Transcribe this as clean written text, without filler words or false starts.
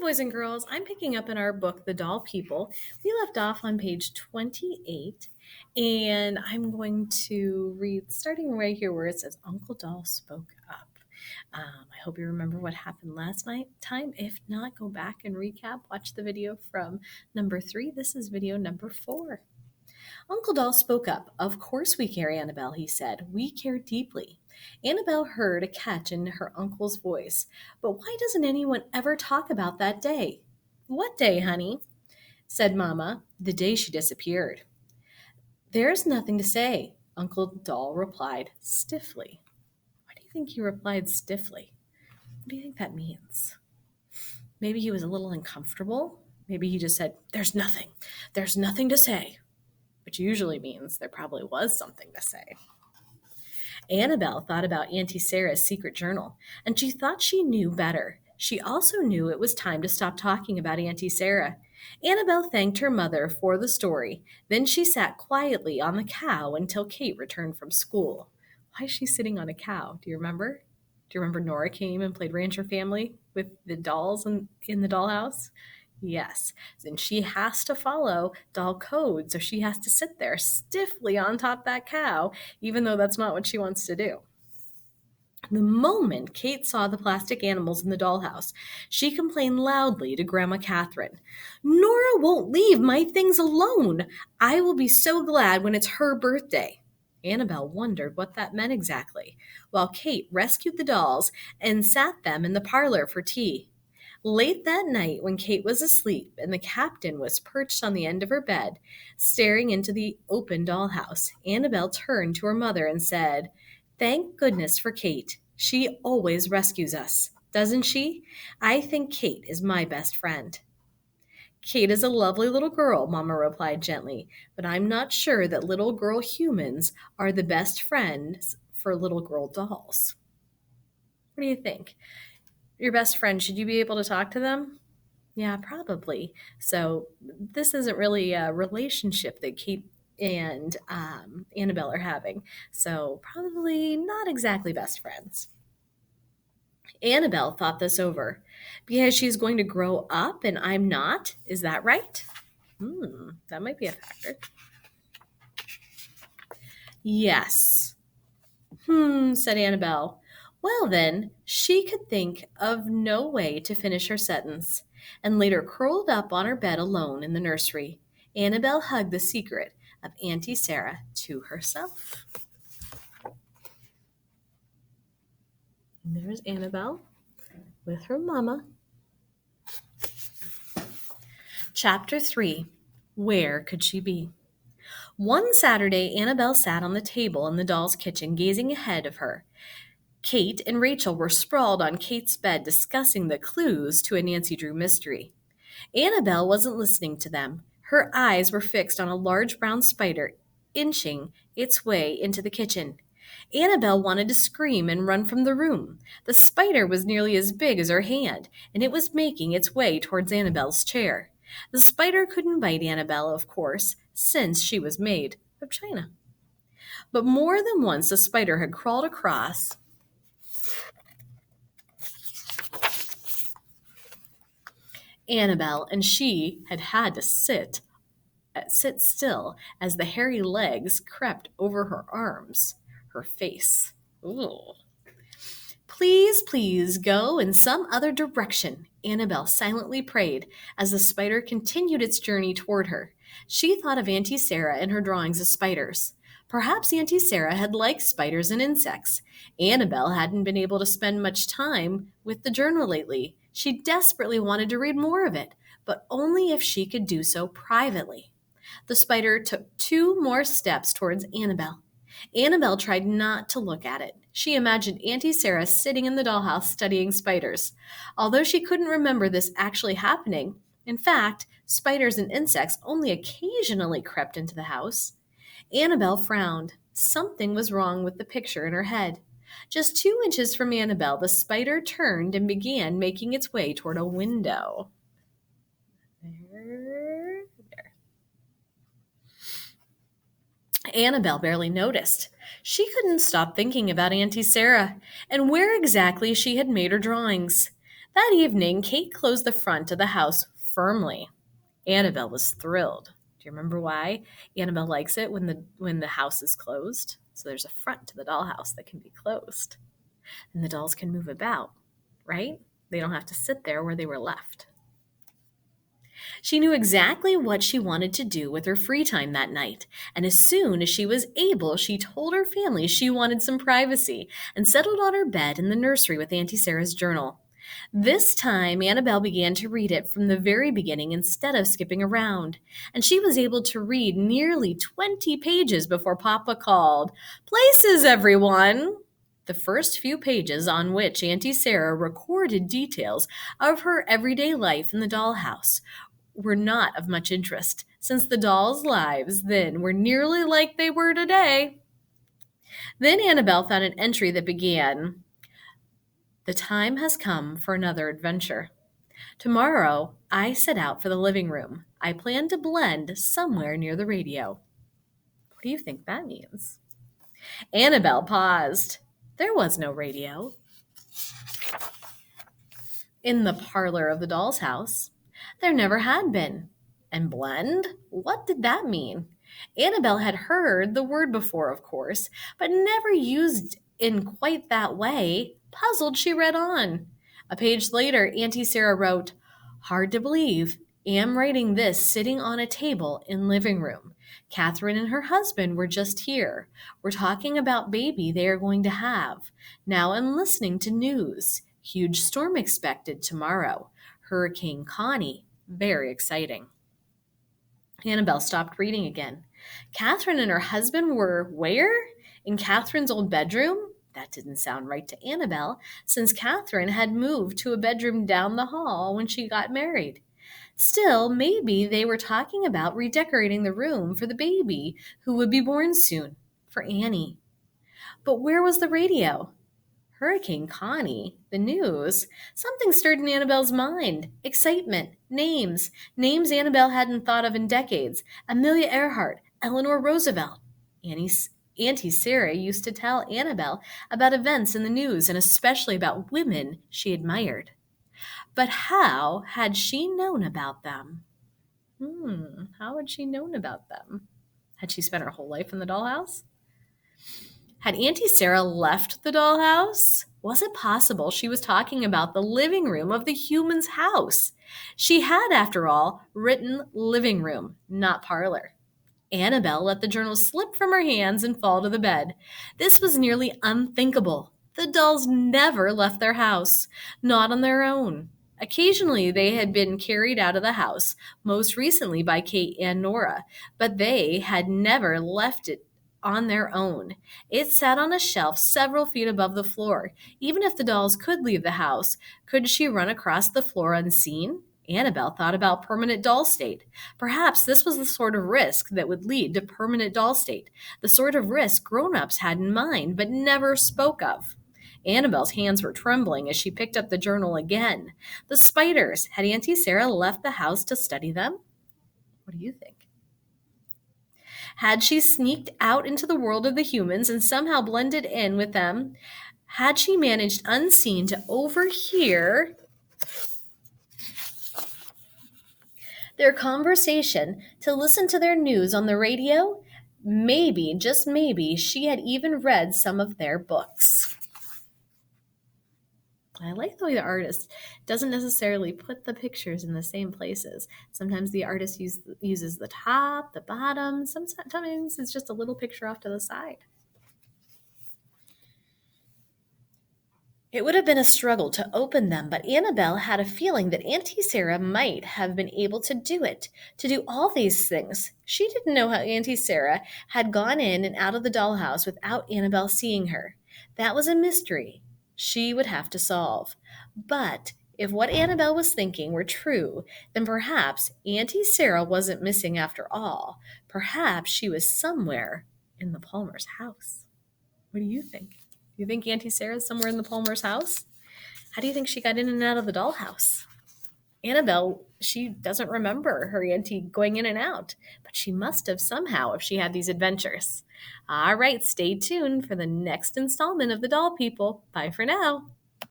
boys and girls. I'm picking up in our book, The Doll People. We left off on page 28, and I'm going to read starting right here where it says Uncle Doll spoke up. I hope you remember what happened last time. If not, go back and recap. Watch the video from number 3. This is video number 4. Uncle Doll spoke up. Of course we care, Annabelle, he said. We care deeply. Annabelle heard a catch in her uncle's voice. But why doesn't anyone ever talk about that day? What day, honey? Said Mamma, the day she disappeared. There's nothing to say, Uncle Doll replied stiffly. Why do you think he replied stiffly? What do you think that means? Maybe he was a little uncomfortable. Maybe he just said, There's nothing. There's nothing to say. Which usually means there probably was something to say. Annabelle thought about Auntie Sarah's secret journal, and she thought she knew better. She also knew it was time to stop talking about Auntie Sarah. Annabelle thanked her mother for the story. Then she sat quietly on the cow until Kate returned from school. Why is she sitting on a cow? Do you remember? Do you remember Nora came and played Rancher Family with the dolls in the dollhouse? Yes, and she has to follow doll code, so she has to sit there stiffly on top that cow, even though that's not what she wants to do. The moment Kate saw the plastic animals in the dollhouse, she complained loudly to Grandma Catherine. Nora won't leave my things alone. I will be so glad when it's her birthday. Annabelle wondered what that meant exactly, while Kate rescued the dolls and sat them in the parlor for tea. Late that night, when Kate was asleep and the captain was perched on the end of her bed, staring into the open dollhouse, Annabelle turned to her mother and said, Thank goodness for Kate. She always rescues us, doesn't she? I think Kate is my best friend. Kate is a lovely little girl, Mama replied gently, but I'm not sure that little girl humans are the best friends for little girl dolls. What do you think? Your best friend, should you be able to talk to them? Yeah, probably. So this isn't really a relationship that Kate and Annabelle are having. So probably not exactly best friends. Annabelle thought this over. Because she's going to grow up and I'm not? Is that right? That might be a factor. Yes. Said Annabelle. Well, then, she could think of no way to finish her sentence, and later curled up on her bed alone in the nursery. Annabelle hugged the secret of Auntie Sarah to herself. And there's Annabelle with her mama. Chapter 3. Where could she be? One Saturday, Annabelle sat on the table in the doll's kitchen, gazing ahead of her. Kate and Rachel were sprawled on Kate's bed discussing the clues to a Nancy Drew mystery. Annabelle wasn't listening to them. Her eyes were fixed on a large brown spider inching its way into the kitchen. Annabelle wanted to scream and run from the room. The spider was nearly as big as her hand, and it was making its way towards Annabelle's chair. The spider couldn't bite Annabelle, of course, since she was made of china. But more than once the spider had crawled across Annabelle, and she had to sit still as the hairy legs crept over her arms, her face. Ooh. Please, please go in some other direction, Annabelle silently prayed as the spider continued its journey toward her. She thought of Auntie Sarah and her drawings of spiders. Perhaps Auntie Sarah had liked spiders and insects. Annabelle hadn't been able to spend much time with the journal lately. She desperately wanted to read more of it, but only if she could do so privately. The spider took 2 more steps towards Annabelle. Annabelle tried not to look at it. She imagined Auntie Sarah sitting in the dollhouse studying spiders. Although she couldn't remember this actually happening, in fact, spiders and insects only occasionally crept into the house. Annabelle frowned. Something was wrong with the picture in her head. Just 2 inches from Annabelle, the spider turned and began making its way toward a window. There. Annabelle barely noticed. She couldn't stop thinking about Auntie Sarah and where exactly she had made her drawings. That evening, Kate closed the front of the house firmly. Annabelle was thrilled. Do you remember why? Annabelle likes it when the house is closed. So there's a front to the dollhouse that can be closed. And the dolls can move about, right? They don't have to sit there where they were left. She knew exactly what she wanted to do with her free time that night, and as soon as she was able, she told her family she wanted some privacy and settled on her bed in the nursery with Auntie Sarah's journal. This time, Annabelle began to read it from the very beginning instead of skipping around, and she was able to read nearly 20 pages before Papa called, "Places, everyone!" The first few pages on which Auntie Sarah recorded details of her everyday life in the dollhouse were not of much interest, since the dolls' lives then were nearly like they were today. Then Annabelle found an entry that began, "The time has come for another adventure. Tomorrow, I set out for the living room. I plan to blend somewhere near the radio." What do you think that means? Annabelle paused. There was no radio in the parlor of the doll's house. There never had been. And blend? What did that mean? Annabelle had heard the word before, of course, but never used in quite that way. Puzzled, she read on. A page later, Auntie Sarah wrote, "Hard to believe. Am writing this sitting on a table in living room. Catherine and her husband were just here. We're talking about baby they are going to have. Now I'm listening to news. Huge storm expected tomorrow. Hurricane Connie. Very exciting." Annabelle stopped reading again. Catherine and her husband were where? In Catherine's old bedroom? That didn't sound right to Annabelle, since Catherine had moved to a bedroom down the hall when she got married. Still, maybe they were talking about redecorating the room for the baby who would be born soon, for Annie. But where was the radio? Hurricane Connie, the news. Something stirred in Annabelle's mind. Excitement, names Annabelle hadn't thought of in decades. Amelia Earhart, Eleanor Roosevelt. Auntie Sarah used to tell Annabelle about events in the news and especially about women she admired. But how had she known about them? How had she known about them? Had she spent her whole life in the dollhouse? Had Auntie Sarah left the dollhouse? Was it possible she was talking about the living room of the human's house? She had, after all, written living room, not parlor. Annabelle let the journal slip from her hands and fall to the bed. This was nearly unthinkable. The dolls never left their house, not on their own. Occasionally, they had been carried out of the house, most recently by Kate and Nora, but they had never left it on their own. It sat on a shelf several feet above the floor. Even if the dolls could leave the house, could she run across the floor unseen? Annabelle thought about permanent doll state. Perhaps this was the sort of risk that would lead to permanent doll state, the sort of risk grown-ups had in mind but never spoke of. Annabelle's hands were trembling as she picked up the journal again. The spiders. Had Auntie Sarah left the house to study them? What do you think? Had she sneaked out into the world of the humans and somehow blended in with them? Had she managed unseen to overhear their conversation, to listen to their news on the radio? Maybe, just maybe, she had even read some of their books. I like the way the artist doesn't necessarily put the pictures in the same places. Sometimes the artist uses the top, the bottom. Sometimes it's just a little picture off to the side. It would have been a struggle to open them, but Annabelle had a feeling that Auntie Sarah might have been able to do it, to do all these things. She didn't know how Auntie Sarah had gone in and out of the dollhouse without Annabelle seeing her. That was a mystery she would have to solve. But if what Annabelle was thinking were true, then perhaps Auntie Sarah wasn't missing after all. Perhaps she was somewhere in the Palmer's house. What do you think? Do you think Auntie Sarah's somewhere in the Palmer's house? How do you think she got in and out of the dollhouse? Annabelle, she doesn't remember her auntie going in and out, but she must have somehow if she had these adventures. All right, stay tuned for the next installment of The Doll People. Bye for now.